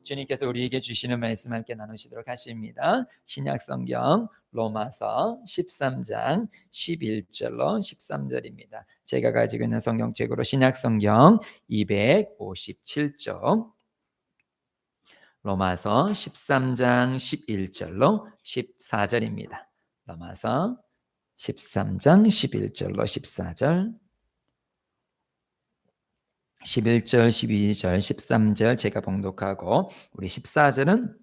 주님께서 우리에게 주시는 말씀 함께 나누시도록 하십니다. 신약성경 로마서 13장 11절로 13절입니다. 제가 가지고 있는 성경책으로 신약성경 257쪽, 로마서 13장 11절로 14절입니다. 로마서 13장 11절로 14절, 11절, 12절, 13절 제가 봉독하고 우리 14절은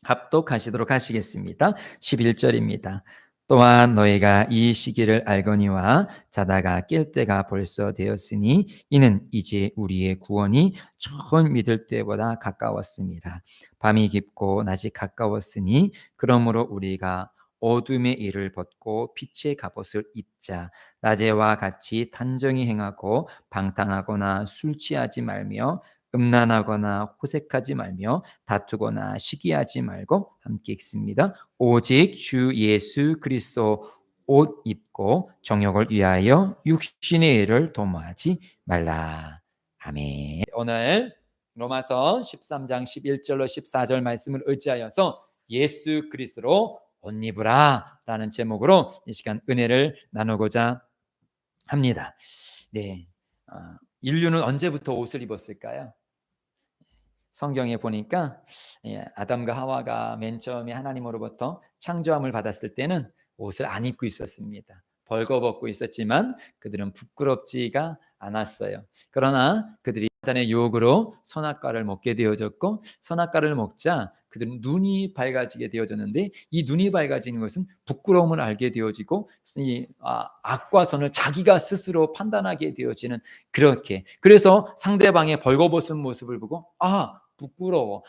합독하시도록 하시겠습니다. 11절입니다. 또한 너희가 이 시기를 알거니와 자다가 깰 때가 벌써 되었으니 이는 이제 우리의 구원이 처음 믿을 때보다 가까웠습니다. 밤이 깊고 낮이 가까웠으니 그러므로 우리가 어둠의 일을 벗고 빛의 갑옷을 입자. 낮에와 같이 단정히 행하고 방탕하거나 술 취하지 말며 음란하거나 호색하지 말며 다투거나 시기하지 말고 함께 읽습니다. 오직 주 예수 그리스도 옷 입고 정욕을 위하여 육신의 일을 도모하지 말라. 아멘. 오늘 로마서 13장 11절로 14절 말씀을 의지하여서 예수 그리스도로 옷 입으라 라는 제목으로 이 시간 은혜를 나누고자 합니다. 네, 인류는 언제부터 옷을 입었을까요? 성경에 보니까 아담과 하와가 맨 처음에 하나님으로부터 창조함을 받았을 때는 옷을 안 입고 있었습니다. 벌거벗고 있었지만 그들은 부끄럽지가 않았어요. 그러나 그들이 사탄의 유혹으로 선악과를 먹게 되어졌고, 선악과를 먹자 그들은 눈이 밝아지게 되어졌는데, 이 눈이 밝아지는 것은 부끄러움을 알게 되어지고 이 악과 선을 자기가 스스로 판단하게 되어지는, 그렇게, 그래서 상대방의 벌거벗은 모습을 보고 부끄러워,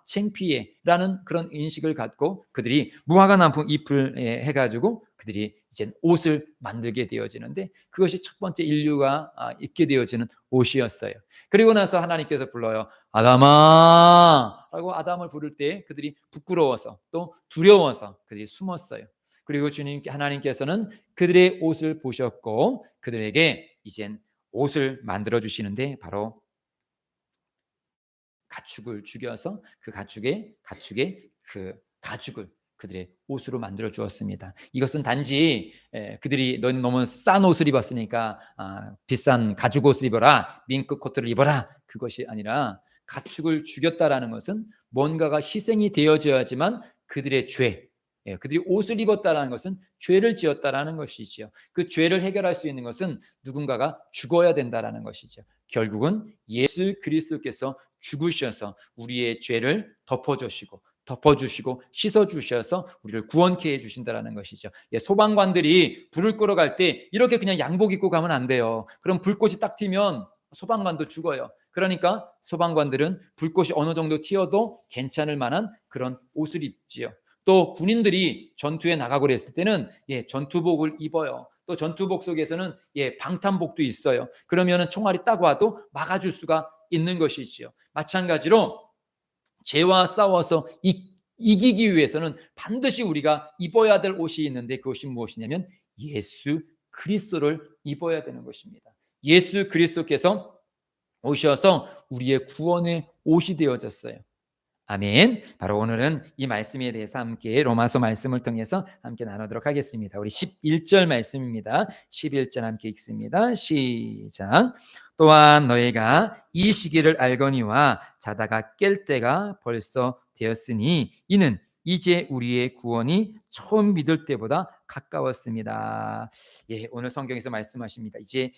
창피해 라는 그런 인식을 갖고 그들이 무화과 나무 잎을 해가지고 그들이 이제 옷을 만들게 되어지는데, 그것이 첫 번째 인류가 입게 되어지는 옷이었어요. 그리고 나서 하나님께서 불러요. 아담아 라고 아담을 부를 때 그들이 부끄러워서 또 두려워서 그들이 숨었어요. 그리고 하나님께서는 그들의 옷을 보셨고 그들에게 이젠 옷을 만들어 주시는데, 바로 가축을 죽여서 그 가축의 그 가죽을 그들의 옷으로 만들어 주었습니다. 이것은 단지 그들이 너무 싼 옷을 입었으니까 비싼 가죽 옷을 입어라, 밍크 코트를 입어라, 그것이 아니라 가축을 죽였다라는 것은 뭔가가 희생이 되어져야지만 그들의 죄, 그들이 옷을 입었다라는 것은 죄를 지었다라는 것이죠. 그 죄를 해결할 수 있는 것은 누군가가 죽어야 된다라는 것이죠. 결국은 예수 그리스도께서 죽으셔서 우리의 죄를 덮어주시고 씻어주셔서 우리를 구원케 해주신다는 것이죠. 소방관들이 불을 끌어갈 때 이렇게 그냥 양복 입고 가면 안 돼요. 그럼 불꽃이 딱 튀면 소방관도 죽어요. 그러니까 소방관들은 불꽃이 어느 정도 튀어도 괜찮을 만한 그런 옷을 입지요. 또 군인들이 전투에 나가고 그랬을 때는 전투복을 입어요. 또 전투복 속에서는 방탄복도 있어요. 그러면 총알이 딱 와도 막아줄 수가 있는 것이지요. 마찬가지로 죄와 싸워서 이기기 위해서는 반드시 우리가 입어야 될 옷이 있는데, 그것이 무엇이냐면 예수 그리스도를 입어야 되는 것입니다. 예수 그리스도께서 오셔서 우리의 구원의 옷이 되어졌어요. 아멘. 바로 오늘은 이 말씀에 대해서 함께 로마서 말씀을 통해서 함께 나누도록 하겠습니다. 우리 11절 말씀입니다. 11절 함께 읽습니다. 시작. 또한 너희가 이 시기를 알거니와 자다가 깰 때가 벌써 되었으니 이는 이제 우리의 구원이 처음 믿을 때보다 가까웠습니다. 오늘 성경에서 말씀하십니다. 이제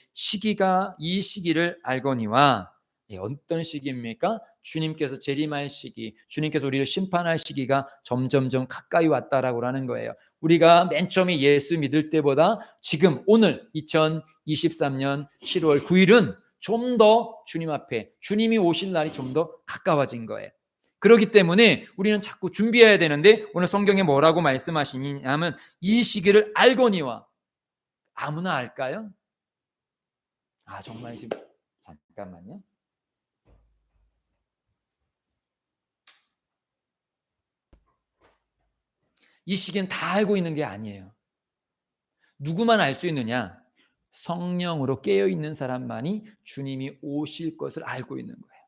이 시기를 알거니와, 어떤 시기입니까? 주님께서 재림할 시기, 주님께서 우리를 심판할 시기가 점점점 가까이 왔다라고 하는 거예요. 우리가 맨 처음에 예수 믿을 때보다 지금 오늘 2023년 7월 9일은 좀 더 주님 앞에, 주님이 오실 날이 좀 더 가까워진 거예요. 그렇기 때문에 우리는 자꾸 준비해야 되는데, 오늘 성경에 뭐라고 말씀하시냐면 이 시기를 알거니와. 아무나 알까요? 정말 지금 잠깐만요. 이 시기는 다 알고 있는 게 아니에요. 누구만 알 수 있느냐? 성령으로 깨어있는 사람만이 주님이 오실 것을 알고 있는 거예요.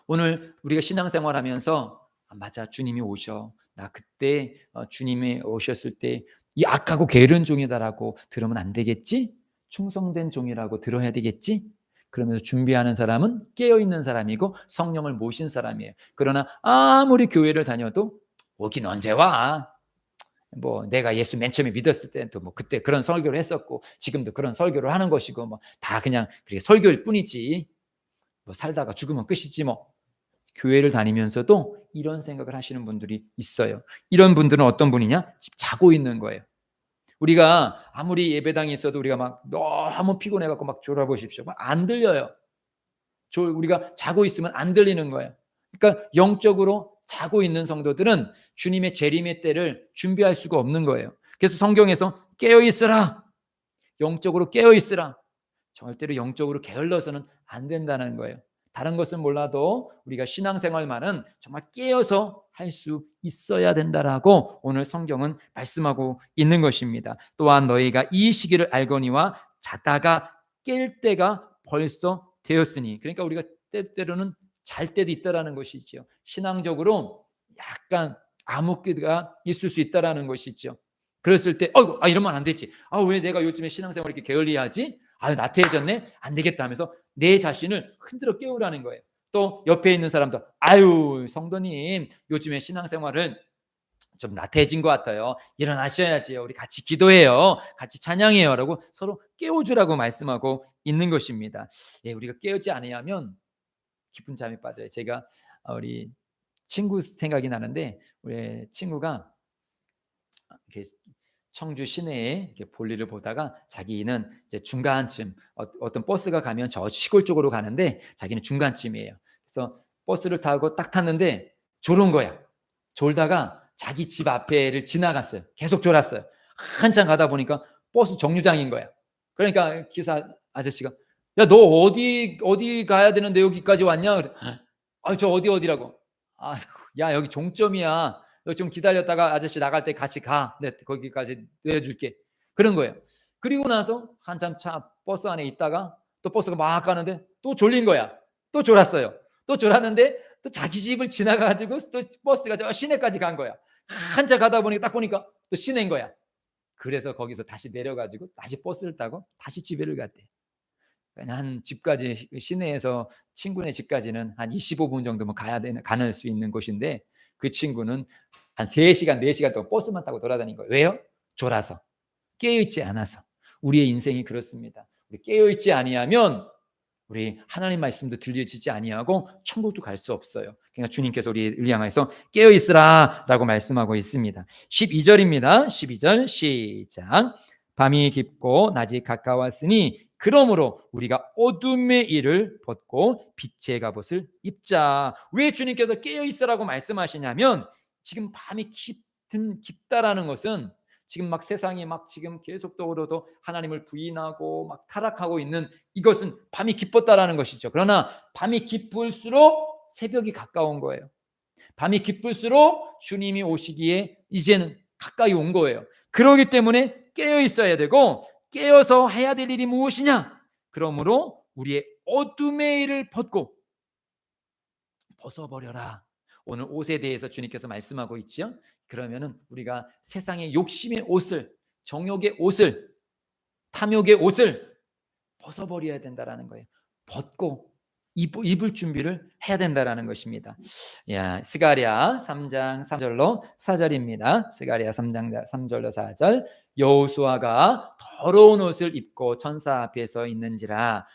오늘 우리가 신앙생활하면서 맞아, 주님이 오셔. 나 그때 주님이 오셨을 때 이 악하고 게으른 종이다라고 들으면 안 되겠지? 충성된 종이라고 들어야 되겠지? 그러면서 준비하는 사람은 깨어있는 사람이고 성령을 모신 사람이에요. 그러나 아무리 교회를 다녀도 오긴 언제 와? 뭐 내가 예수 맨 처음에 믿었을 때도 뭐 그때 그런 설교를 했었고 지금도 그런 설교를 하는 것이고 뭐 다 그냥 그게 설교일 뿐이지. 뭐 살다가 죽으면 끝이지 뭐. 교회를 다니면서도 이런 생각을 하시는 분들이 있어요. 이런 분들은 어떤 분이냐? 자고 있는 거예요. 우리가 아무리 예배당에 있어도 우리가 막 너무 피곤해 갖고 막 졸아보십시오. 막 안 들려요. 우리가 자고 있으면 안 들리는 거예요. 그러니까 영적으로 자고 있는 성도들은 주님의 재림의 때를 준비할 수가 없는 거예요. 그래서 성경에서 깨어 있으라. 영적으로 깨어 있으라. 절대로 영적으로 게을러서는 안 된다는 거예요. 다른 것은 몰라도 우리가 신앙생활만은 정말 깨어서 할 수 있어야 된다라고 오늘 성경은 말씀하고 있는 것입니다. 또한 너희가 이 시기를 알거니와 자다가 깰 때가 벌써 되었으니, 그러니까 우리가 때로는 잘 때도 있다라는 것이죠. 신앙적으로 약간 암흑기가 있을 수 있다라는 것이죠. 그랬을 때 이러면 안 되지. 왜 내가 요즘에 신앙생활 이렇게 게을리하지? 나태해졌네? 안 되겠다 하면서 내 자신을 흔들어 깨우라는 거예요. 또 옆에 있는 사람도 성도님 요즘에 신앙생활을 좀 나태해진 것 같아요. 일어나셔야지요. 우리 같이 기도해요. 같이 찬양해요. 라고 서로 깨워주라고 말씀하고 있는 것입니다. 우리가 깨우지 않으면 깊은 잠이 빠져요. 제가 우리 친구 생각이 나는데 우리 친구가 이렇게 청주 시내에 이렇게 볼일을 보다가 자기는 이제 중간쯤 어떤 버스가 가면 저 시골 쪽으로 가는데 자기는 중간쯤이에요. 그래서 버스를 타고 딱 탔는데 졸은 거야. 졸다가 자기 집 앞에를 지나갔어요. 계속 졸았어요. 한참 가다 보니까 버스 정류장인 거야. 그러니까 기사 아저씨가 야, 너 어디 가야 되는데 여기까지 왔냐? 저 어디라고. 아이고, 야, 여기 종점이야. 너 좀 기다렸다가 아저씨 나갈 때 같이 가. 네, 거기까지 내려줄게. 그런 거예요. 그리고 나서 한참 버스 안에 있다가 또 버스가 막 가는데 또 졸린 거야. 또 졸았어요. 또 졸았는데 또 자기 집을 지나가가지고 또 버스가 저 시내까지 간 거야. 한참 가다 보니까 딱 보니까 또 시내인 거야. 그래서 거기서 다시 내려가지고 다시 버스를 타고 다시 집에를 갔대. 한 집까지 시내에서 친구네 집까지는 한 25분 정도면 가는 수 있는 곳인데 그 친구는 한 3시간, 4시간 동안 버스만 타고 돌아다닌 거예요. 왜요? 졸아서. 깨어있지 않아서. 우리의 인생이 그렇습니다. 우리 깨어있지 아니하면 우리 하나님 말씀도 들려지지 아니하고 천국도 갈 수 없어요. 그러니까 주님께서 우리를 향해서 깨어있으라 라고 말씀하고 있습니다. 12절입니다. 12절 시작. 밤이 깊고 낮이 가까웠으니 그러므로 우리가 어둠의 일을 벗고 빛의 갑옷을 입자. 왜 주님께서 깨어있으라고 말씀하시냐면 지금 밤이 깊다라는 것은 지금 막 세상이 막 지금 계속적으로도 하나님을 부인하고 막 타락하고 있는 이것은 밤이 깊었다라는 것이죠. 그러나 밤이 깊을수록 새벽이 가까운 거예요. 밤이 깊을수록 주님이 오시기에 이제는 가까이 온 거예요. 그렇기 때문에 깨어 있어야 되고 깨어서 해야 될 일이 무엇이냐? 그러므로 우리의 어둠의 일을 벗어버려라. 오늘 옷에 대해서 주님께서 말씀하고 있죠. 그러면은 우리가 세상의 욕심의 옷을, 정욕의 옷을, 탐욕의 옷을 벗어버려야 된다라는 거예요. 벗고 입을 준비를 해야 된다라는 것입니다. 스가랴 3장 3절로 4절입니다. 스가랴 3장 3절로 4절. 여호수아가 더러운 옷을 입고 천사 앞에 서 있는지라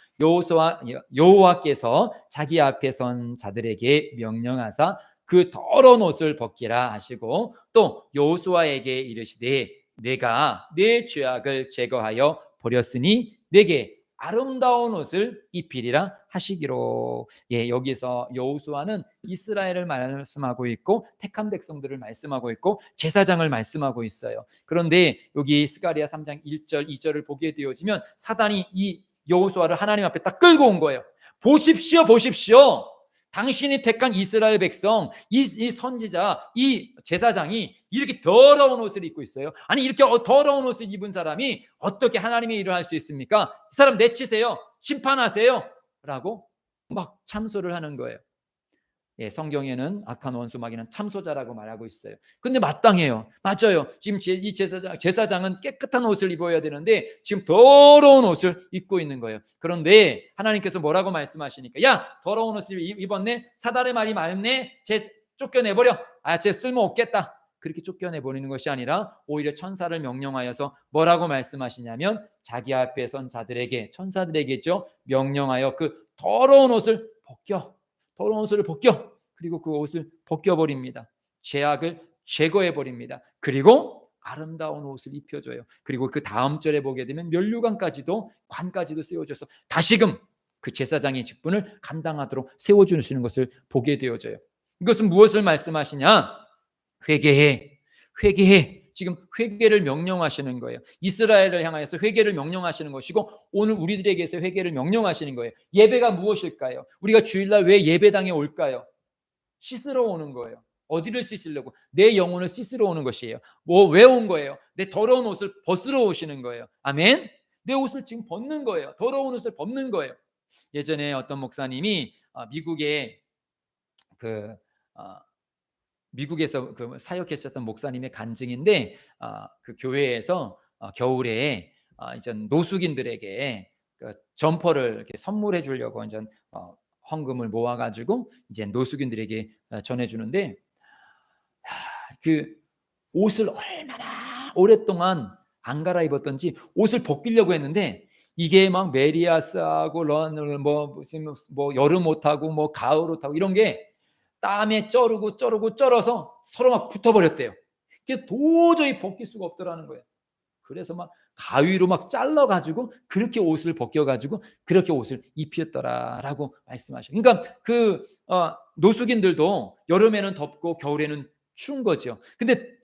여호와께서 자기 앞에 선 자들에게 명령하사 그 더러운 옷을 벗기라 하시고 또 여호수아에게 이르시되 내가 내 죄악을 제거하여 버렸으니 내게 아름다운 옷을 입히리라 하시기로. 여기서 여호수아는 이스라엘을 말씀하고 있고 택한 백성들을 말씀하고 있고 제사장을 말씀하고 있어요. 그런데 여기 스가랴 3장 1절 2절을 보게 되어지면 사단이 이 여호수아를 하나님 앞에 딱 끌고 온 거예요. 보십시오. 당신이 택한 이스라엘 백성, 이 선지자, 이 제사장이 이렇게 더러운 옷을 입고 있어요. 아니 이렇게 더러운 옷을 입은 사람이 어떻게 하나님의 일을 할 수 있습니까? 이 사람 내치세요. 심판하세요. 라고 막 참소를 하는 거예요. 예, 성경에는 악한 원수 마귀는 참소자라고 말하고 있어요. 근데 마땅해요. 맞아요. 지금 이 제사장은 깨끗한 옷을 입어야 되는데 지금 더러운 옷을 입고 있는 거예요. 그런데 하나님께서 뭐라고 말씀하시니까, 야, 더러운 옷을 입었네, 사달의 말이 맑네, 쟤 쫓겨내버려. 쟤 쓸모 없겠다. 그렇게 쫓겨내버리는 것이 아니라 오히려 천사를 명령하여서 뭐라고 말씀하시냐면, 자기 앞에 선 자들에게, 천사들에게죠, 명령하여 그 더러운 옷을 벗겨, 더러운 옷을 벗겨, 그리고 그 옷을 벗겨버립니다. 죄악을 제거해버립니다. 그리고 아름다운 옷을 입혀줘요. 그리고 그 다음 절에 보게 되면 관까지도 세워줘서 다시금 그 제사장의 직분을 감당하도록 세워주시는 것을 보게 되어져요. 이것은 무엇을 말씀하시냐? 회개해, 회개해. 지금 회개를 명령하시는 거예요. 이스라엘을 향하여서 회개를 명령하시는 것이고, 오늘 우리들에게서 회개를 명령하시는 거예요. 예배가 무엇일까요? 우리가 주일날 왜 예배당에 올까요? 씻으러 오는 거예요. 어디를 씻으려고? 내 영혼을 씻으러 오는 것이에요. 왜 온 거예요? 내 더러운 옷을 벗으러 오시는 거예요. 아멘. 내 옷을 지금 벗는 거예요. 더러운 옷을 벗는 거예요. 예전에 어떤 목사님이 미국에 미국에서 그 사역했었던 목사님의 간증인데, 그 교회에서 겨울에 이제 노숙인들에게 그 점퍼를 이렇게 선물해 주려고 이제 헌금을 모아가지고 이제 노숙인들에게 전해주는데, 그 옷을 얼마나 오랫동안 안 갈아입었던지 옷을 벗기려고 했는데, 이게 막 메리아스하고 런을 뭐 여름 옷하고 뭐 가을 옷하고 이런 게 땀에 쩔어서 서로 막 붙어버렸대요. 그게 도저히 벗길 수가 없더라는 거예요. 그래서 막 가위로 막 잘라가지고 그렇게 옷을 벗겨가지고 그렇게 옷을 입혔더라라고 말씀하셔요. 그러니까 그 노숙인들도 여름에는 덥고 겨울에는 추운 거죠. 근데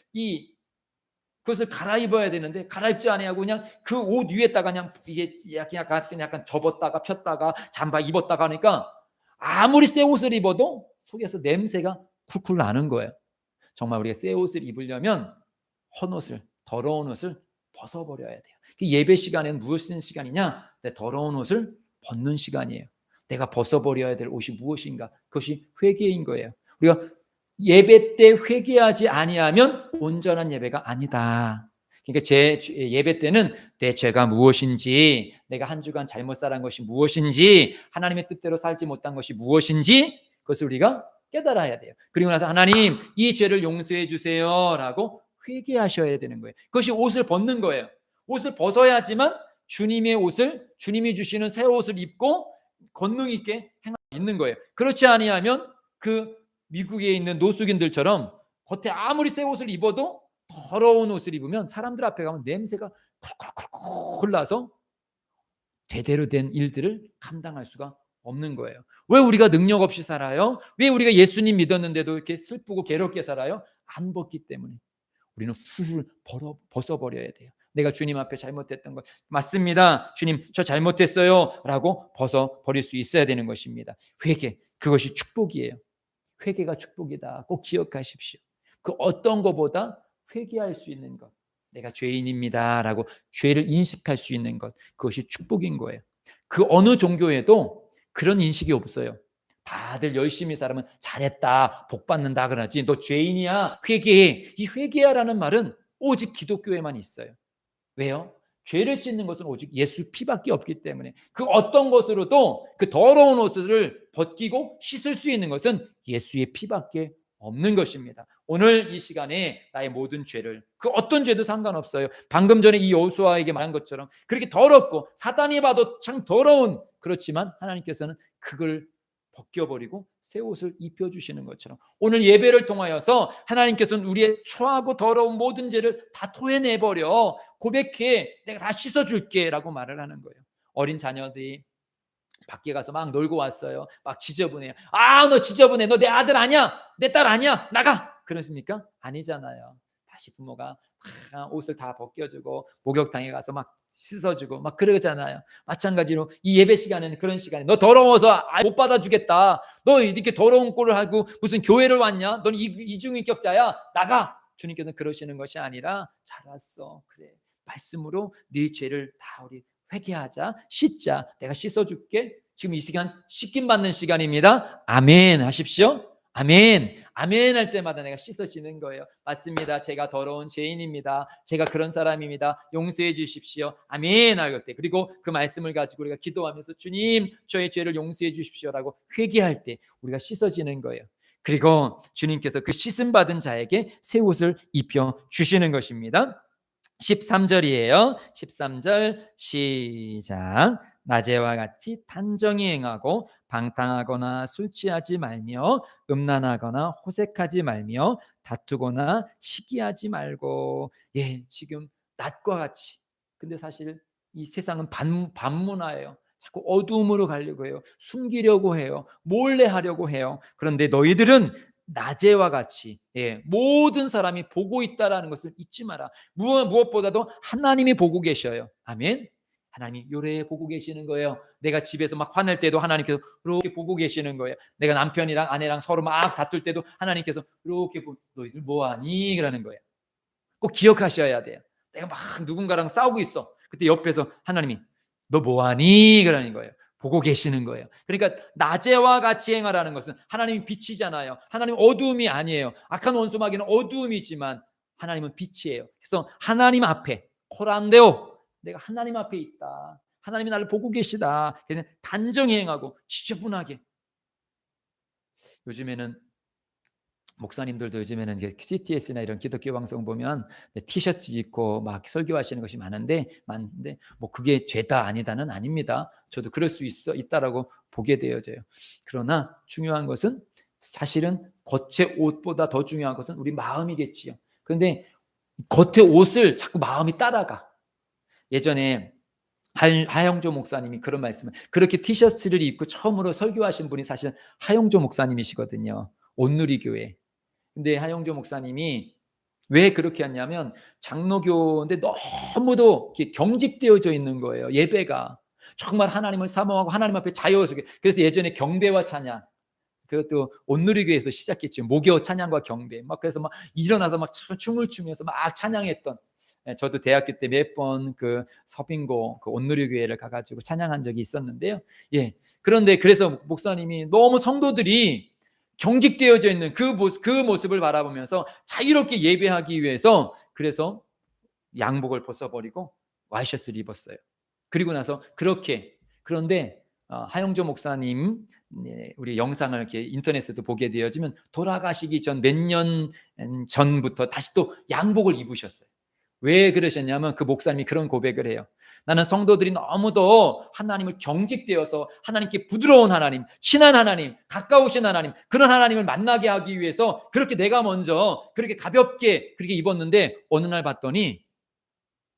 그것을 갈아입어야 되는데 갈아입지 아니하고 그냥 그 옷 위에다가 그냥 이게 약간 접었다가 폈다가 잠바 입었다가 하니까 아무리 새 옷을 입어도 속에서 냄새가 쿨쿨 나는 거예요. 정말 우리가 새 옷을 입으려면 헌옷을, 더러운 옷을 벗어버려야 돼요. 예배 시간에는 무엇인 시간이냐? 내 더러운 옷을 벗는 시간이에요. 내가 벗어버려야 될 옷이 무엇인가? 그것이 회개인 거예요. 우리가 예배 때 회개하지 아니하면 온전한 예배가 아니다. 그러니까 제 예배 때는 내 죄가 무엇인지, 내가 한 주간 잘못 살한 것이 무엇인지, 하나님의 뜻대로 살지 못한 것이 무엇인지, 그것을 우리가 깨달아야 돼요. 그리고 나서 하나님, 이 죄를 용서해 주세요라고 회개하셔야 되는 거예요. 그것이 옷을 벗는 거예요. 옷을 벗어야지만 주님의 옷을, 주님이 주시는 새 옷을 입고 권능 있게 있는 거예요. 그렇지 아니하면 그 미국에 있는 노숙인들처럼 겉에 아무리 새 옷을 입어도 더러운 옷을 입으면 사람들 앞에 가면 냄새가 쿨쿨쿨 나서 제대로 된 일들을 감당할 수가 없는 거예요. 왜 우리가 능력 없이 살아요? 왜 우리가 예수님 믿었는데도 이렇게 슬프고 괴롭게 살아요? 안 벗기 때문에. 우리는 훌훌 벗어버려야 돼요. 내가 주님 앞에 잘못했던 것 맞습니다. 주님, 저 잘못했어요 라고 벗어버릴 수 있어야 되는 것입니다. 회개, 그것이 축복이에요. 회개가 축복이다. 꼭 기억하십시오. 그 어떤 것보다 회개할 수 있는 것, 내가 죄인입니다 라고 죄를 인식할 수 있는 것, 그것이 축복인 거예요. 그 어느 종교에도 그런 인식이 없어요. 다들 열심히 살면 잘했다, 복 받는다 그러지, 너 죄인이야, 회개해. 이 회개하라는 말은 오직 기독교에만 있어요. 왜요? 죄를 씻는 것은 오직 예수 피밖에 없기 때문에, 그 어떤 것으로도 그 더러운 옷을 벗기고 씻을 수 있는 것은 예수의 피밖에 없는 것입니다. 오늘 이 시간에 나의 모든 죄를, 그 어떤 죄도 상관없어요. 방금 전에 이 여호수아에게 말한 것처럼 그렇게 더럽고 사단이 봐도 참 더러운, 그렇지만 하나님께서는 그걸 벗겨버리고 새 옷을 입혀주시는 것처럼 오늘 예배를 통하여서 하나님께서는 우리의 추하고 더러운 모든 죄를 다 토해내버려, 고백해, 내가 다 씻어줄게 라고 말을 하는 거예요. 어린 자녀들이 밖에 가서 막 놀고 왔어요. 막 지저분해요. 너 지저분해, 너 내 아들 아니야, 내 딸 아니야, 나가. 그렇습니까? 아니잖아요. 다시 부모가 옷을 다 벗겨주고 목욕탕에 가서 막 씻어주고 막 그러잖아요. 마찬가지로 이 예배 시간에는 그런 시간에, 너 더러워서 못 받아주겠다, 너 이렇게 더러운 꼴을 하고 무슨 교회를 왔냐, 넌 이중인격자야, 나가. 주님께서는 그러시는 것이 아니라, 잘 왔어, 그래, 말씀으로 네 죄를 다 우리 회개하자, 씻자, 내가 씻어줄게. 지금 이 시간 씻김 받는 시간입니다. 아멘 하십시오. 아멘, 아멘 할 때마다 내가 씻어지는 거예요. 맞습니다. 제가 더러운 죄인입니다. 제가 그런 사람입니다. 용서해 주십시오. 아멘 할 때, 그리고 그 말씀을 가지고 우리가 기도하면서 주님 저의 죄를 용서해 주십시오라고 회개할 때 우리가 씻어지는 거예요. 그리고 주님께서 그 씻음 받은 자에게 새 옷을 입혀 주시는 것입니다. 13절이에요. 13절 시작. 낮에와 같이 단정히 행하고 방탕하거나 술 취하지 말며 음란하거나 호색하지 말며 다투거나 시기하지 말고. 예, 지금 낮과 같이. 근데 사실 이 세상은 반문화예요. 자꾸 어두움으로 가려고 해요. 숨기려고 해요. 몰래 하려고 해요. 그런데 너희들은 낮에와 같이, 예, 모든 사람이 보고 있다라는 것을 잊지 마라. 무엇보다도 하나님이 보고 계셔요. 아멘. 하나님이 요래 보고 계시는 거예요. 내가 집에서 막 화낼 때도 하나님께서 이렇게 보고 계시는 거예요. 내가 남편이랑 아내랑 서로 막 다툴 때도 하나님께서 이렇게 보고 너희들 뭐하니? 그러는 거예요. 꼭 기억하셔야 돼요. 내가 막 누군가랑 싸우고 있어. 그때 옆에서 하나님이 너 뭐하니? 그러는 거예요. 보고 계시는 거예요. 그러니까 낮에와 같이 행하라는 것은 하나님이 빛이잖아요. 하나님 어두움이 아니에요. 악한 원수마귀는 어두움이지만 하나님은 빛이에요. 그래서 하나님 앞에 코란데오, 내가 하나님 앞에 있다. 하나님이 나를 보고 계시다. 그래서 단정히 행하고 지저분하게. 요즘에는 목사님들도 요즘에는 CTS나 이런 기독교 방송 보면 티셔츠 입고 막 설교하시는 것이 많은데 뭐 그게 죄다 아니다는 아닙니다. 저도 그럴 수 있다라고 보게 되어져요. 그러나 중요한 것은 사실은 겉의 옷보다 더 중요한 것은 우리 마음이겠지요. 그런데 겉의 옷을 자꾸 마음이 따라가. 예전에 하영조 목사님이 그런 말씀을, 그렇게 티셔츠를 입고 처음으로 설교하신 분이 사실 하영조 목사님이시거든요. 온누리교회. 근데 하영조 목사님이 왜 그렇게 했냐면 장로교인데 너무도 경직되어져 있는 거예요. 예배가 정말 하나님을 사모하고 하나님 앞에 자유스럽게. 그래서 예전에 경배와 찬양, 그것도 온누리교회에서 시작했죠. 목요 찬양과 경배. 막 그래서 막 일어나서 막 춤을 추면서 막 찬양했던. 저도 대학교 때 몇 번 그 서빙고 그 온누리교회를 가가지고 찬양한 적이 있었는데요. 예. 그런데 그래서 목사님이 너무 성도들이 경직되어져 있는 그 모습을 바라보면서 자유롭게 예배하기 위해서 그래서 양복을 벗어버리고 와이셔츠를 입었어요. 그리고 나서 그렇게. 그런데 하영조 목사님 우리 영상을 이렇게 인터넷에도 보게 되어지면 돌아가시기 전 몇 년 전부터 다시 또 양복을 입으셨어요. 왜 그러셨냐면 그 목사님이 그런 고백을 해요. 나는 성도들이 너무도 하나님을 경직되어서 하나님께 부드러운 하나님, 친한 하나님, 가까우신 하나님, 그런 하나님을 만나게 하기 위해서 그렇게 내가 먼저 그렇게 가볍게 그렇게 입었는데 어느 날 봤더니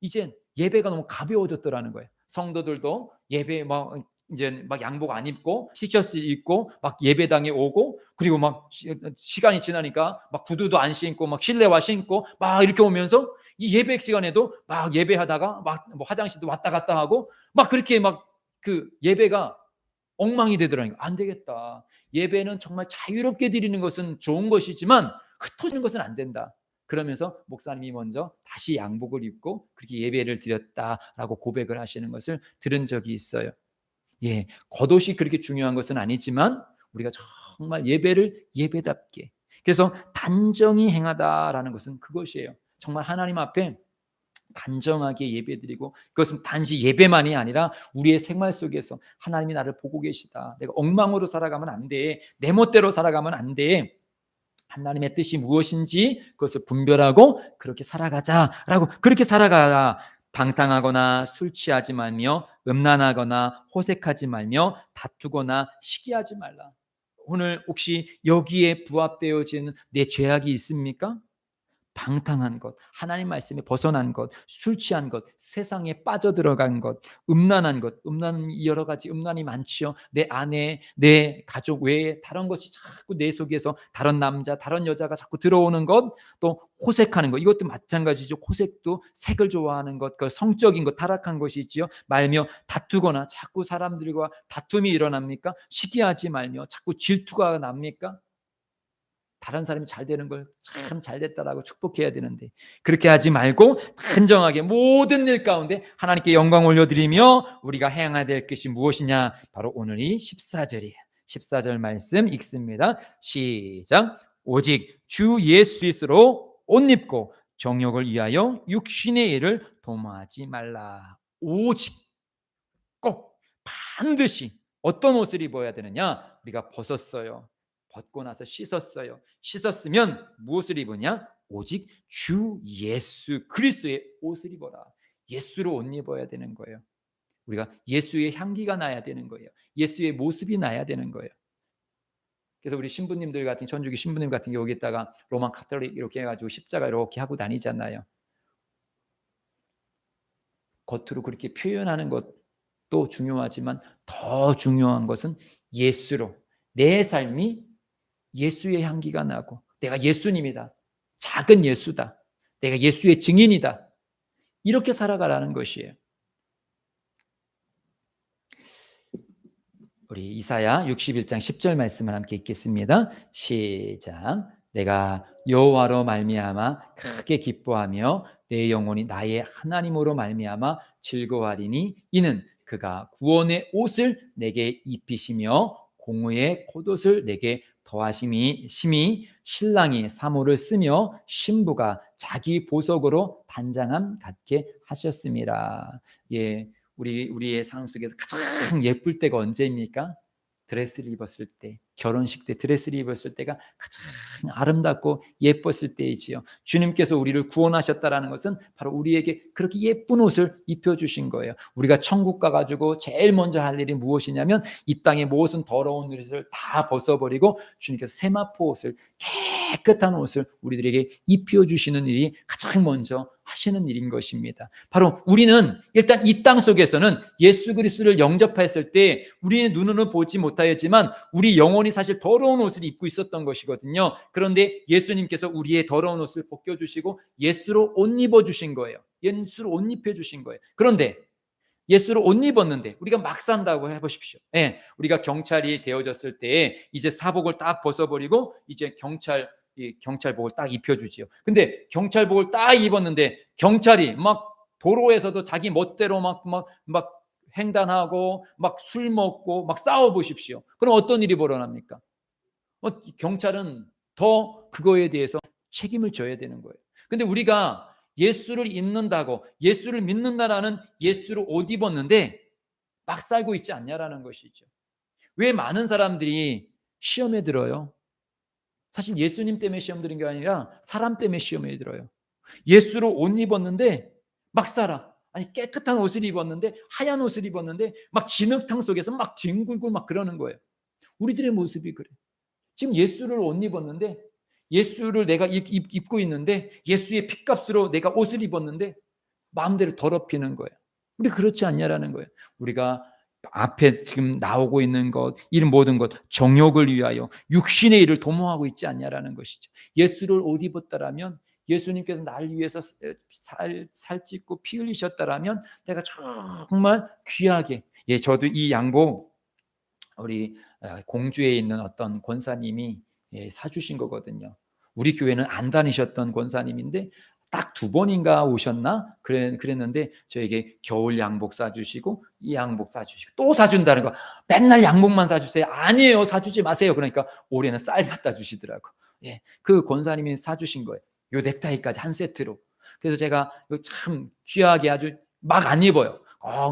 이제 예배가 너무 가벼워졌더라는 거예요. 성도들도 예배 막 이제 막 양복 안 입고 티셔츠 입고 막 예배당에 오고, 그리고 막 시간이 지나니까 막 구두도 안 신고 막 실내화 신고 막 이렇게 오면서 이 예배 시간에도 막 예배하다가 막 뭐 화장실도 왔다 갔다 하고 막 그렇게 막 그 예배가 엉망이 되더라고요. 안 되겠다. 예배는 정말 자유롭게 드리는 것은 좋은 것이지만 흩어지는 것은 안 된다. 그러면서 목사님이 먼저 다시 양복을 입고 그렇게 예배를 드렸다라고 고백을 하시는 것을 들은 적이 있어요. 예, 겉옷이 그렇게 중요한 것은 아니지만 우리가 정말 예배를 예배답게. 그래서 단정히 행하다라는 것은 그것이에요. 정말 하나님 앞에 단정하게 예배드리고, 그것은 단지 예배만이 아니라 우리의 생활 속에서 하나님이 나를 보고 계시다. 내가 엉망으로 살아가면 안 돼. 내 멋대로 살아가면 안 돼. 하나님의 뜻이 무엇인지 그것을 분별하고 그렇게 살아가자라고. 그렇게 살아가라. 방탕하거나 술 취하지 말며 음란하거나 호색하지 말며 다투거나 시기하지 말라. 오늘 혹시 여기에 부합되어진 내 죄악이 있습니까? 방탕한 것, 하나님 말씀에 벗어난 것, 술 취한 것, 세상에 빠져들어간 것, 음란한 것, 여러 가지 음란이 많지요. 내 아내, 내 가족 외에 다른 것이 자꾸 내 속에서 다른 남자, 다른 여자가 자꾸 들어오는 것, 또 호색하는 것, 이것도 마찬가지죠. 호색도 색을 좋아하는 것, 그 성적인 것, 타락한 것이 있지요. 말며 다투거나 자꾸 사람들과 다툼이 일어납니까? 시기하지 말며 자꾸 질투가 납니까? 다른 사람이 잘 되는 걸 참 잘 됐다라고 축복해야 되는데 그렇게 하지 말고 단정하게 모든 일 가운데 하나님께 영광 올려드리며 우리가 행해야 될 것이 무엇이냐? 바로 오늘 이 14절이에요. 14절 말씀 읽습니다. 시작. 오직 주 예수 그리스도로 옷 입고 정욕을 위하여 육신의 일을 도모하지 말라. 오직, 꼭, 반드시 어떤 옷을 입어야 되느냐? 우리가 벗었어요. 벗고 나서 씻었어요. 씻었으면 무엇을 입으냐? 오직 주 예수 그리스도의 옷을 입어라. 예수로 옷 입어야 되는 거예요. 우리가 예수의 향기가 나야 되는 거예요. 예수의 모습이 나야 되는 거예요. 그래서 우리 신부님들 같은, 천주교 신부님 같은 경우 여기다가 로만 카톨릭 이렇게 해가지고 십자가 이렇게 하고 다니잖아요. 겉으로 그렇게 표현하는 것도 중요하지만 더 중요한 것은 예수로, 내 삶이 예수의 향기가 나고 내가 예수님이다, 작은 예수다, 내가 예수의 증인이다, 이렇게 살아가라는 것이에요. 우리 이사야 61장 10절 말씀을 함께 읽겠습니다. 시작. 내가 여호와로 말미암아 크게 기뻐하며 내 영혼이 나의 하나님으로 말미암아 즐거워하리니 이는 그가 구원의 옷을 내게 입히시며 공의의 겉옷을 내게 더하심이 심히 신랑이 사모를 쓰며 신부가 자기 보석으로 단장함 같게 하셨습니다. 예, 우리의 삶 속에서 가장 예쁠 때가 언제입니까? 드레스를 입었을 때, 결혼식 때 드레스를 입었을 때가 가장 아름답고 예뻤을 때이지요. 주님께서 우리를 구원하셨다라는 것은 바로 우리에게 그렇게 예쁜 옷을 입혀주신 거예요. 우리가 천국 가가지고 제일 먼저 할 일이 무엇이냐면 이 땅의 모든 더러운 옷을 다 벗어버리고 주님께서 세마포 옷을, 깨끗한 옷을 우리들에게 입혀주시는 일이 가장 먼저 하시는 일인 것입니다. 바로 우리는 일단 이 땅 속에서는 예수 그리스도를 영접했을 때 우리의 눈으로는 보지 못하였지만 우리 영혼이 사실 더러운 옷을 입고 있었던 것이거든요. 그런데 예수님께서 우리의 더러운 옷을 벗겨주시고 예수로 옷 입어주신 거예요. 예수로 옷 입혀주신 거예요. 그런데 예수로 옷 입었는데 우리가 막 산다고 해보십시오. 예, 우리가 경찰이 되어졌을 때 이제 사복을 딱 벗어버리고 이제 경찰복을 딱 입혀주지요. 근데 경찰복을 딱 입었는데 경찰이 막 도로에서도 자기 멋대로 막 횡단하고 막 술 먹고 막 싸워 보십시오. 그럼 어떤 일이 벌어납니까? 경찰은 더 그거에 대해서 책임을 져야 되는 거예요. 근데 우리가 예수를 입는다고, 예수를 믿는다라는 예수로 옷 입었는데 막 살고 있지 않냐라는 것이죠. 왜 많은 사람들이 시험에 들어요? 사실 예수님 때문에 시험 드는 게 아니라 사람 때문에 시험에 들어요. 예수로 옷 입었는데 막 살아. 아니, 깨끗한 옷을 입었는데, 하얀 옷을 입었는데 막 진흙탕 속에서 막 뒹굴고 막 그러는 거예요. 우리들의 모습이 그래. 지금 예수를 옷 입었는데, 예수를 내가 입고 있는데, 예수의 핏값으로 내가 옷을 입었는데 마음대로 더럽히는 거예요. 우리 그렇지 않냐라는 거예요. 우리가 앞에 지금 나오고 있는 것, 이 모든 것, 정욕을 위하여 육신의 일을 도모하고 있지 않냐라는 것이죠. 예수를 옷 입었다라면, 예수님께서 날 위해서 살찢고 피 흘리셨다라면 내가 정말 귀하게, 예, 저도 이 양복 우리 공주에 있는 어떤 권사님이 사주신 거거든요. 우리 교회는 안 다니셨던 권사님인데 딱 2번인가 오셨나? 그랬는데 저에게 겨울 양복 사주시고 이 양복 사주시고 또 사준다는 거. 맨날 양복만 사주세요. 아니에요, 사주지 마세요. 그러니까 올해는 쌀 갖다 주시더라고. 예, 그 권사님이 사주신 거예요. 요 넥타이까지 한 세트로. 그래서 제가 참 귀하게 아주 막 안 입어요.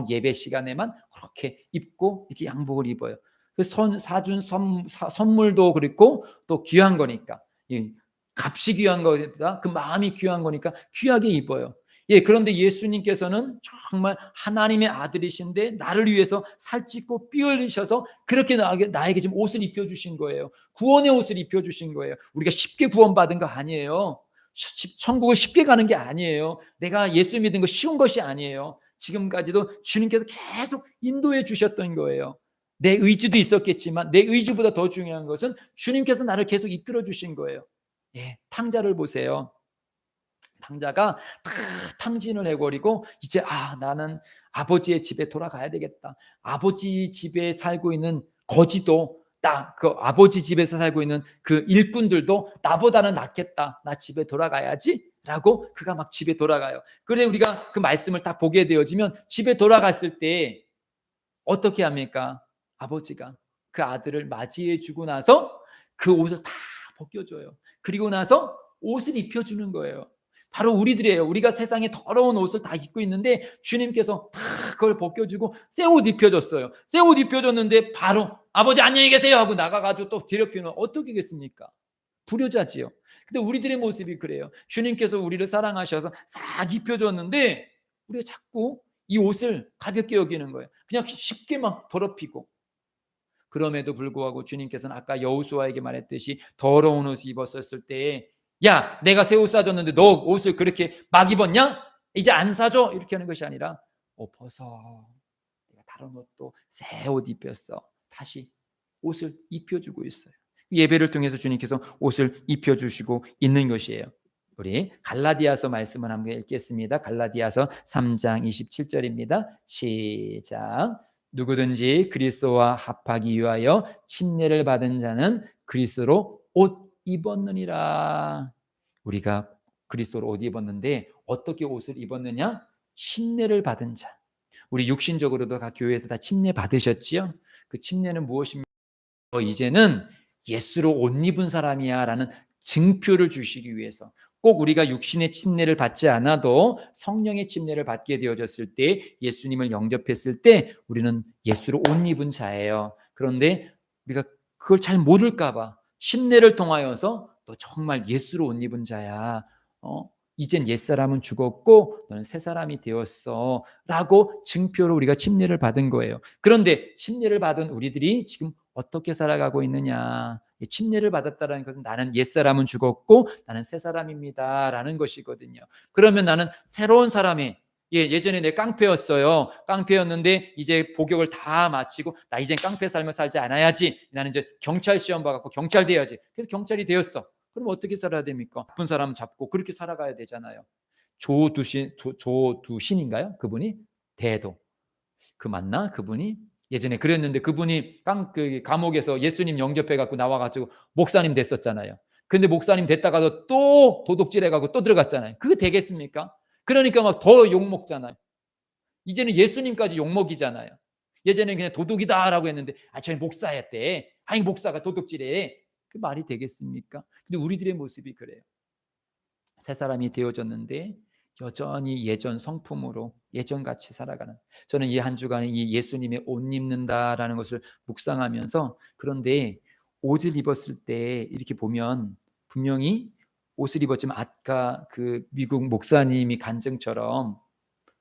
예배 시간에만 그렇게 입고 이렇게 양복을 입어요. 사준 선물도 그렇고 또 귀한 거니까, 값이 귀한 거보다 그 마음이 귀한 거니까 귀하게 입어요. 예, 그런데 예수님께서는 정말 하나님의 아들이신데 나를 위해서 살찢고 피 흘리셔서 그렇게 나에게 지금 옷을 입혀주신 거예요. 구원의 옷을 입혀주신 거예요. 우리가 쉽게 구원받은 거 아니에요. 천국을 쉽게 가는 게 아니에요. 내가 예수 믿은 거 쉬운 것이 아니에요. 지금까지도 주님께서 계속 인도해 주셨던 거예요. 내 의지도 있었겠지만 내 의지보다 더 중요한 것은 주님께서 나를 계속 이끌어 주신 거예요. 예, 탕자를 보세요. 탕자가 다 탕진을 해버리고 이제 나는 아버지의 집에 돌아가야 되겠다. 아버지 집에 살고 있는 거지도 그 아버지 집에서 살고 있는 그 일꾼들도 나보다는 낫겠다. 나 집에 돌아가야지 라고 그가 막 집에 돌아가요. 그런데 우리가 그 말씀을 딱 보게 되어지면 집에 돌아갔을 때 어떻게 합니까? 아버지가 그 아들을 맞이해 주고 나서 그 옷을 다 벗겨줘요. 그리고 나서 옷을 입혀주는 거예요. 바로 우리들이에요. 우리가 세상에 더러운 옷을 다 입고 있는데 주님께서 다 그걸 벗겨주고 새 옷 입혀줬어요. 새 옷 입혀줬는데 바로 아버지 안녕히 계세요 하고 나가가지고 또 뒤엎이면 어떻게 겠습니까? 불효자지요. 근데 우리들의 모습이 그래요. 주님께서 우리를 사랑하셔서 싹 입혀줬는데 우리가 자꾸 이 옷을 가볍게 여기는 거예요. 그냥 쉽게 막 더럽히고. 그럼에도 불구하고 주님께서는 아까 여호수아에게 말했듯이 더러운 옷을 입었었을 때에 야 내가 새 옷 사줬는데 너 옷을 그렇게 막 입었냐? 이제 안 사줘? 이렇게 하는 것이 아니라 벗어. 내가 다른 옷도 새 옷 입혔어. 다시 옷을 입혀주고 있어요. 예배를 통해서 주님께서 옷을 입혀주시고 있는 것이에요. 우리 갈라디아서 말씀을 한번 읽겠습니다. 갈라디아서 3장 27절입니다. 시작. 누구든지 그리스도와 합하기 위하여 침례를 받은 자는 그리스도로 옷 입었느니라. 우리가 그리스도로 옷 입었는데 어떻게 옷을 입었느냐? 침례를 받은 자. 우리 육신적으로도 각 교회에서 다 침례 받으셨지요? 그 침례는 무엇입니까? 이제는 예수로 옷 입은 사람이야 라는 증표를 주시기 위해서 꼭 우리가 육신의 침례를 받지 않아도 성령의 침례를 받게 되어졌을 때 예수님을 영접했을 때 우리는 예수로 옷 입은 자예요. 그런데 우리가 그걸 잘 모를까 봐 침례를 통하여서 너 정말 예수로 옷 입은 자야. 이젠 옛사람은 죽었고 너는 새 사람이 되었어 라고 증표로 우리가 침례를 받은 거예요. 그런데 침례를 받은 우리들이 지금 어떻게 살아가고 있느냐? 침례를 받았다는 것은 나는 옛사람은 죽었고 나는 새 사람입니다 라는 것이거든요. 그러면 나는 새로운 사람이 예전에 내 깡패였어요. 깡패였는데 이제 복역을 다 마치고 나 이젠 깡패 삶을 살지 않아야지. 나는 이제 경찰 시험 봐갖고 경찰 돼야지. 그래서 경찰이 되었어. 그럼 어떻게 살아야 됩니까? 나쁜 사람 잡고 그렇게 살아가야 되잖아요. 조두신인가요? 그분이 대도. 그 맞나? 그분이 예전에 그랬는데 그분이 감옥에서 예수님 영접해갖고 나와가지고 목사님 됐었잖아요. 근데 목사님 됐다가도 또 도둑질해가고 또 들어갔잖아요. 그게 되겠습니까? 그러니까 막 더 욕먹잖아요. 이제는 예수님까지 욕먹이잖아요. 예전에 그냥 도둑이다라고 했는데 저희 목사였대. 아니 목사가 도둑질해. 그 말이 되겠습니까? 근데 우리들의 모습이 그래요. 새 사람이 되어졌는데 여전히 예전 성품으로 예전같이 살아가는, 저는 이 한 주간에 이 예수님의 옷 입는다라는 것을 묵상하면서, 그런데 옷을 입었을 때 이렇게 보면 분명히 옷을 입었지만 아까 그 미국 목사님이 간증처럼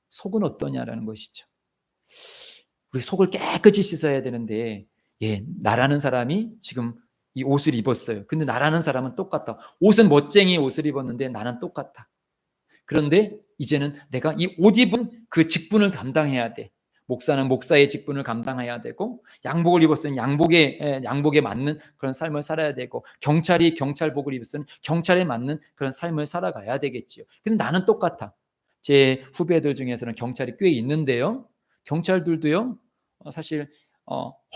속은 어떠냐라는 것이죠. 우리 속을 깨끗이 씻어야 되는데 나라는 사람이 지금 이 옷을 입었어요. 근데 나라는 사람은 똑같다. 옷은 멋쟁이 옷을 입었는데 나는 똑같아. 그런데 이제는 내가 이 옷 입은 그 직분을 감당해야 돼. 목사는 목사의 직분을 감당해야 되고, 양복을 입었으면 양복에 맞는 그런 삶을 살아야 되고, 경찰이 경찰복을 입었으면 경찰에 맞는 그런 삶을 살아가야 되겠지요. 근데 나는 똑같아. 제 후배들 중에서는 경찰이 꽤 있는데요. 경찰들도요, 사실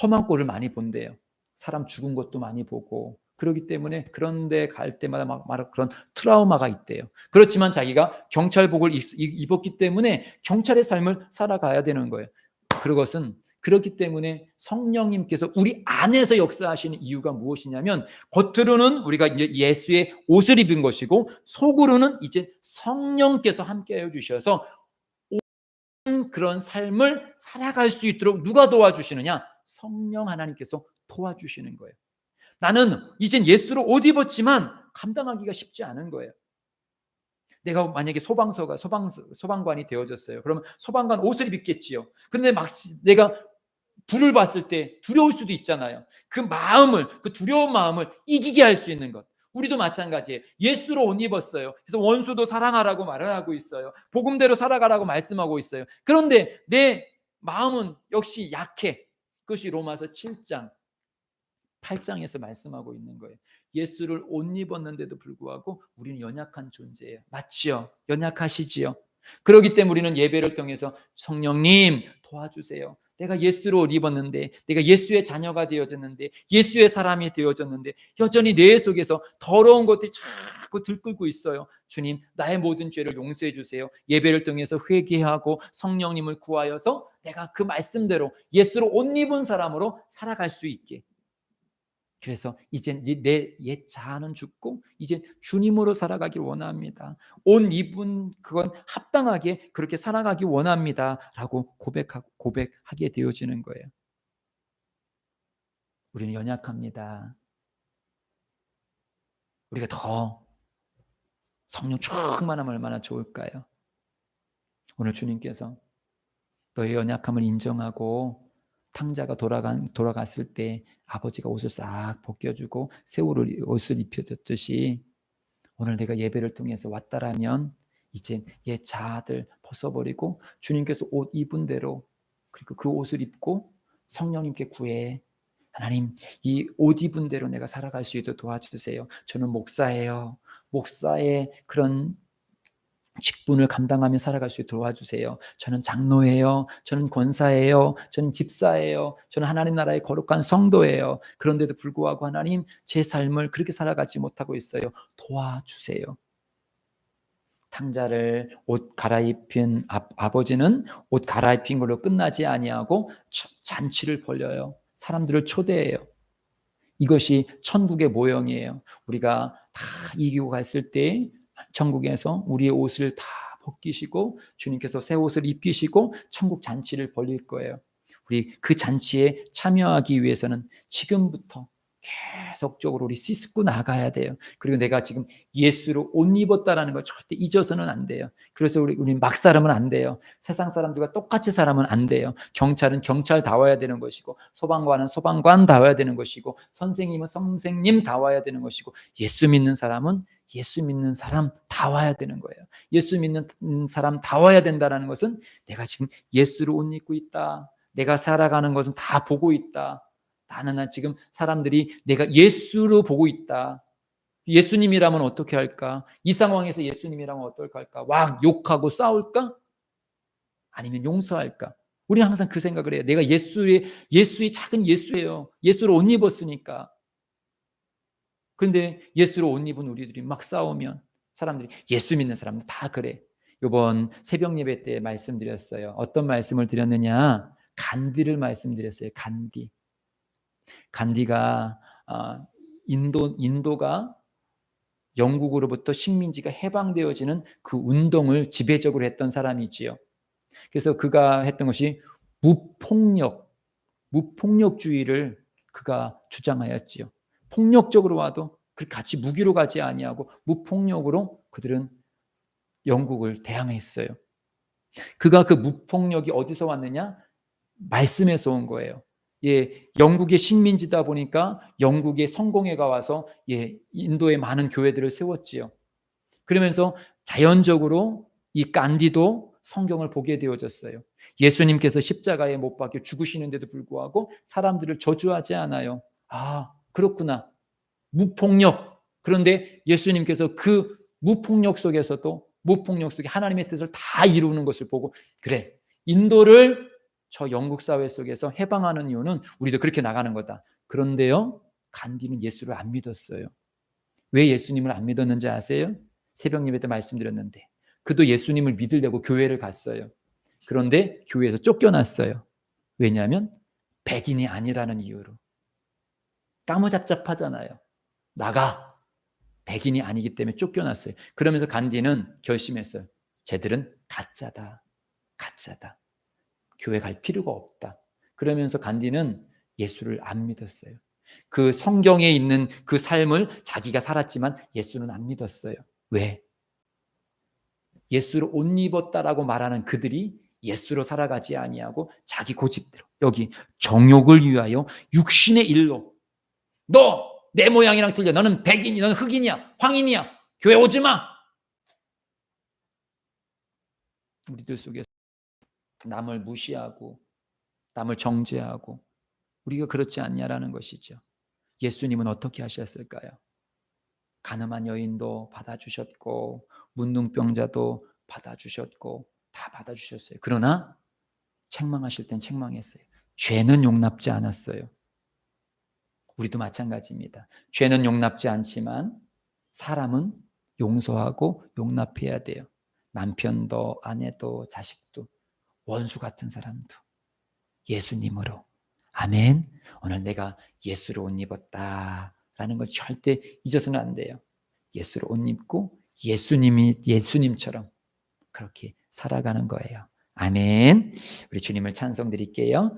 험한 꼴을 많이 본대요. 사람 죽은 것도 많이 보고, 그렇기 때문에 그런데 갈 때마다 막 그런 트라우마가 있대요. 그렇지만 자기가 경찰복을 입었기 때문에 경찰의 삶을 살아가야 되는 거예요. 그것은 그렇기 때문에 성령님께서 우리 안에서 역사하시는 이유가 무엇이냐면, 겉으로는 우리가 이제 예수의 옷을 입은 것이고 속으로는 이제 성령께서 함께해 주셔서 그런 삶을 살아갈 수 있도록 누가 도와주시느냐? 성령 하나님께서 도와주시는 거예요. 나는 이젠 예수로 옷 입었지만 감당하기가 쉽지 않은 거예요. 내가 만약에 소방관이 되어졌어요. 그러면 소방관 옷을 입겠지요. 그런데 막 내가 불을 봤을 때 두려울 수도 있잖아요. 그 두려운 마음을 이기게 할 수 있는 것. 우리도 마찬가지예요. 예수로 옷 입었어요. 그래서 원수도 사랑하라고 말을 하고 있어요. 복음대로 살아가라고 말씀하고 있어요. 그런데 내 마음은 역시 약해. 그것이 로마서 7장 8장에서 말씀하고 있는 거예요. 예수를 옷 입었는데도 불구하고 우리는 연약한 존재예요. 맞지요? 연약하시지요? 그렇기 때문에 우리는 예배를 통해서 성령님 도와주세요. 내가 예수로 옷 입었는데, 내가 예수의 자녀가 되어졌는데, 예수의 사람이 되어졌는데 여전히 내 속에서 더러운 것들이 자꾸 들끓고 있어요. 주님, 나의 모든 죄를 용서해 주세요. 예배를 통해서 회개하고 성령님을 구하여서 내가 그 말씀대로 예수로 옷 입은 사람으로 살아갈 수 있게. 그래서 이제 내 옛 자아는 죽고 이제 주님으로 살아가길 원합니다. 옷 입은 그건 합당하게 그렇게 살아가기 원합니다라고 고백하게 되어지는 거예요. 우리는 연약합니다. 우리가 더 성령 충만하면 얼마나 좋을까요? 오늘 주님께서 너의 연약함을 인정하고 탕자가 돌아갔을 때 아버지가 옷을 싹 벗겨주고 새 옷을 입혀줬듯이 오늘 내가 예배를 통해서 왔다라면 이제 옛 자아들 벗어버리고 주님께서 옷 입은 대로 그리고 그 옷을 입고 성령님께 구해. 하나님, 이 옷 입은 대로 내가 살아갈 수 있도록 도와주세요. 저는 목사예요. 목사의 그런 직분을 감당하며 살아갈 수 있도록 도와주세요. 저는 장로예요. 저는 권사예요. 저는 집사예요. 저는 하나님 나라의 거룩한 성도예요. 그런데도 불구하고 하나님, 제 삶을 그렇게 살아가지 못하고 있어요. 도와주세요. 탕자를 옷 갈아입힌 아버지는 옷 갈아입힌 걸로 끝나지 아니하고 잔치를 벌려요. 사람들을 초대해요. 이것이 천국의 모형이에요. 우리가 다 이기고 갔을 때 천국에서 우리의 옷을 다 벗기시고 주님께서 새 옷을 입히시고 천국 잔치를 벌릴 거예요. 우리 그 잔치에 참여하기 위해서는 지금부터 계속적으로 우리 씻고 나가야 돼요. 그리고 내가 지금 예수로 옷 입었다라는 걸 절대 잊어서는 안 돼요. 그래서 우리 막 살면 안 돼요. 세상 사람들과 똑같이 살면 안 돼요. 경찰은 경찰다워야 되는 것이고 소방관은 소방관다워야 되는 것이고 선생님은 선생님다워야 되는 것이고 예수 믿는 사람은 예수 믿는 사람다워야 되는 거예요. 예수 믿는 사람다워야 된다는 것은 내가 지금 예수로 옷 입고 있다. 내가 살아가는 것은 다 보고 있다. 나는 지금 사람들이 내가 예수로 보고 있다. 예수님이라면 어떻게 할까? 이 상황에서 예수님이라면 어떨까 할까? 막 욕하고 싸울까? 아니면 용서할까? 우리는 항상 그 생각을 해요. 내가 예수의 작은 예수예요. 예수로 옷 입었으니까. 근데 예수로 옷 입은 우리들이 막 싸우면 사람들이 예수 믿는 사람은 다 그래. 이번 새벽 예배 때 말씀드렸어요. 어떤 말씀을 드렸느냐? 간디를 말씀드렸어요. 간디가 인도가 영국으로부터 식민지가 해방되어지는 그 운동을 지배적으로 했던 사람이지요. 그래서 그가 했던 것이 무폭력주의를 그가 주장하였지요. 폭력적으로 와도 같이 무기로 가지 아니하고 무폭력으로 그들은 영국을 대항했어요. 그가 그 무폭력이 어디서 왔느냐? 말씀에서 온 거예요. 예, 영국의 식민지다 보니까 영국의 성공회가 와서 인도에 많은 교회들을 세웠지요. 그러면서 자연적으로 이 간디도 성경을 보게 되어졌어요. 예수님께서 십자가에 못 박혀 죽으시는데도 불구하고 사람들을 저주하지 않아요. 아, 그렇구나. 무폭력. 그런데 예수님께서 그 무폭력 속에서도 무폭력 속에 하나님의 뜻을 다 이루는 것을 보고 그래, 인도를 저 영국 사회 속에서 해방하는 이유는 우리도 그렇게 나가는 거다. 그런데요, 간디는 예수를 안 믿었어요. 왜 예수님을 안 믿었는지 아세요? 새벽 예배 때 말씀드렸는데 그도 예수님을 믿으려고 교회를 갔어요. 그런데 교회에서 쫓겨났어요. 왜냐하면 백인이 아니라는 이유로. 까무잡잡하잖아요. 나가. 백인이 아니기 때문에 쫓겨났어요. 그러면서 간디는 결심했어요. 쟤들은 가짜다. 교회 갈 필요가 없다. 그러면서 간디는 예수를 안 믿었어요. 그 성경에 있는 그 삶을 자기가 살았지만 예수는 안 믿었어요. 왜? 예수를 옷 입었다라고 말하는 그들이 예수로 살아가지 아니하고 자기 고집대로 여기 정욕을 위하여 육신의 일로 너 내 모양이랑 틀려. 너는 백인이, 너는 흑인이야, 황인이야. 교회 오지 마. 우리들 속에서 남을 무시하고 남을 정죄하고 우리가 그렇지 않냐라는 것이죠. 예수님은 어떻게 하셨을까요? 가늠한 여인도 받아주셨고 문둥병자도 받아주셨고 다 받아주셨어요. 그러나 책망하실 땐 책망했어요. 죄는 용납지 않았어요. 우리도 마찬가지입니다. 죄는 용납지 않지만 사람은 용서하고 용납해야 돼요. 남편도 아내도 자식도 원수 같은 사람도 예수님으로. 아멘. 오늘 내가 예수로 옷 입었다라는 걸 절대 잊어서는 안 돼요. 예수로 옷 입고 예수님처럼 그렇게 살아가는 거예요. 아멘. 우리 주님을 찬송 드릴게요.